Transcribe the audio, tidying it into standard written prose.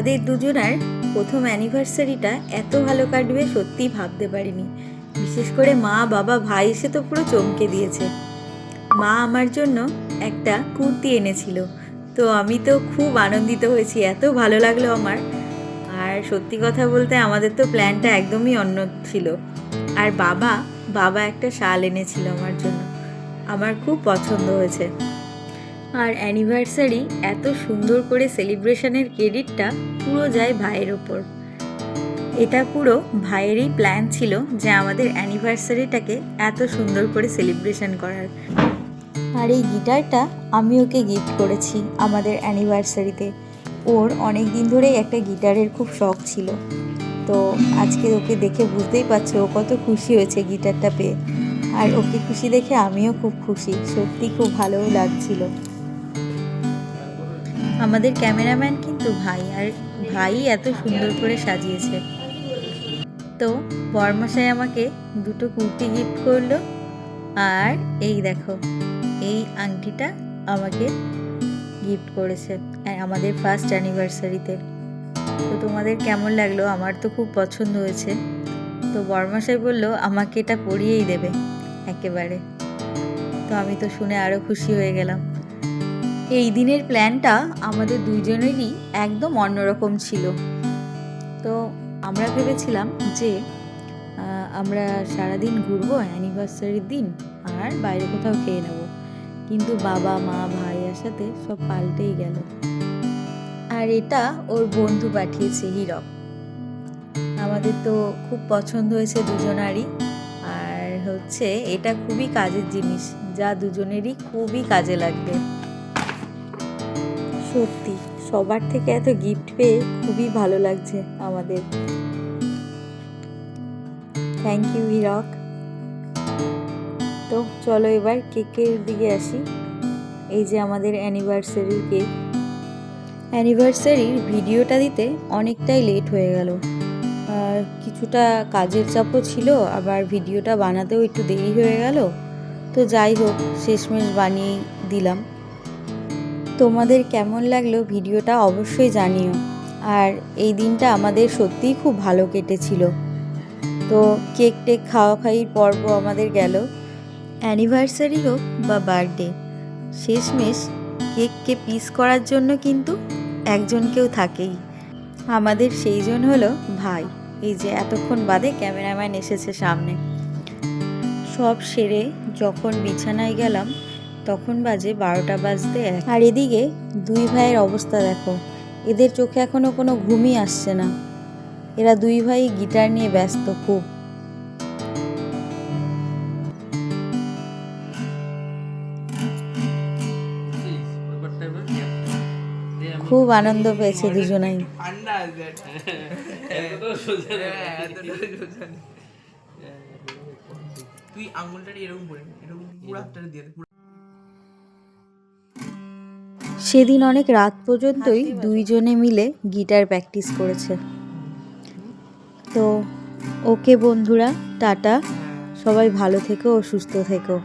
আমাদের দুজনার প্রথম অ্যানিভার্সারিটা এত ভালো কাটবে সত্যিই ভাবতে পারিনি। বিশেষ করে মা, বাবা, ভাই এসে তো পুরো চমকে দিয়েছে। মা আমার জন্য একটা কুর্তি এনেছিল, তো আমি তো খুব আনন্দিত হয়েছি, এত ভালো লাগলো আমার। আর সত্যি কথা বলতে আমাদের তো প্ল্যানটা একদমই অন্য ছিল। আর বাবা একটা শাল এনেছিল আমার জন্য, আমার খুব পছন্দ হয়েছে। আর অ্যানিভার্সারি এত সুন্দর করে সেলিব্রেশনের ক্রেডিটটা পুরো যায় ভাইয়ের ওপর। এটা পুরো ভাইয়েরই প্ল্যান ছিল যে আমাদের অ্যানিভার্সারিটাকে এত সুন্দর করে সেলিব্রেশন করার। আর এই গিটারটা আমি ওকে গিফট করেছি আমাদের অ্যানিভার্সারিতে। ওর অনেক দিন ধরেই একটা গিটারের খুব শখ ছিল, তো আজকে ওকে দেখে বুঝতেই পারছো ও কত খুশি হয়েছে গিটারটা পেয়ে। আর ওকে খুশি দেখে আমিও খুব খুশি, সত্যি খুব ভালোও লাগছিল। আমাদের ক্যামেরাম্যান কিন্তু ভাই, আর ভাই এত সুন্দর করে সাজিয়েছে। তো বরমশাই আমাকে দুটো কুর্তি গিফট করলো, আর এই দেখো এই আংটিটা আমাকে গিফট করেছে আমাদের ফার্স্ট অ্যানিভার্সারিতে। তো তোমাদের কেমন লাগলো? আমার তো খুব পছন্দ হয়েছে। তো বরমশাই বললো আমাকে এটা পরিয়েই দেবে একেবারে। তো আমি তো শুনে আরও খুশি হয়ে গেলাম। এই দিনের প্ল্যানটা আমাদের দুইজনেরই একদম অন্যরকম ছিল। তো আমরা ভেবেছিলাম যে আমরা সারাদিন ঘুরবো অ্যানিভার্সারির দিন, আর বাইরে কোথাও খেয়ে নেব, কিন্তু বাবা, মা, ভাইয়ের সাথে সব পাল্টেই গেল। আর এটা ওর বন্ধু পাঠিয়েছে, হীরক। আমাদের তো খুব পছন্দ হয়েছে দুজনারই। আর হচ্ছে এটা খুবই কাজের জিনিস, যা দুজনেরই খুবই কাজে লাগবে। সত্যি সবার থেকে এত গিফট পেয়ে খুবই ভালো লাগছে আমাদের। থ্যাংক ইউ হীরক। তো চলো এবার কেকের দিকে আসি। এই যে আমাদের অ্যানিভার্সারির কেক। অ্যানিভার্সারির ভিডিওটা দিতে অনেকটাই লেট হয়ে গেল, আর কিছুটা কাজের চাপও ছিল, আবার ভিডিওটা বানাতেও একটু দেরি হয়ে গেল। তো যাই হোক, শেষমেশ বানিয়ে দিলাম। তোমাদের কেমন লাগলো ভিডিওটা অবশ্যই জানিও। আর এই দিনটা আমাদের সত্যিই খুব ভালো কেটেছিল। তো কেক টেক খাওয়াখাওয়ির পর্ব আমাদের গেল। অ্যানিভার্সারি হোক বা বার্থডে, শেষমেশ কেককে পিস করার জন্য কিন্তু একজন কেউ থাকেই। আমাদের সেই জন হলো ভাই। এই যে এতক্ষণ বাদে ক্যামেরাম্যান এসেছে সামনে। সব সেরে যখন বিছানায় গেলাম তখন বাজে 12টা বাজতে 1। আর এদিকে দুই ভাইয়ের অবস্থা দেখো, এদের চোখে এখনো কোনো ঘুমই আসছে না। এরা দুই ভাই গিটার নিয়ে ব্যস্ত খুব আনন্দ পেয়েছে দুজনাই। তুই আঙুলটা এরকম করে এরকম পুরো হাতটা দিয়ে দে। সেদিন অনেক রাত পর্যন্তই দুইজনে মিলে গিটার প্র্যাকটিস করেছে। তো ওকে বন্ধুরা, টাটা, সবাই ভালো থেকো ও সুস্থ থেকো।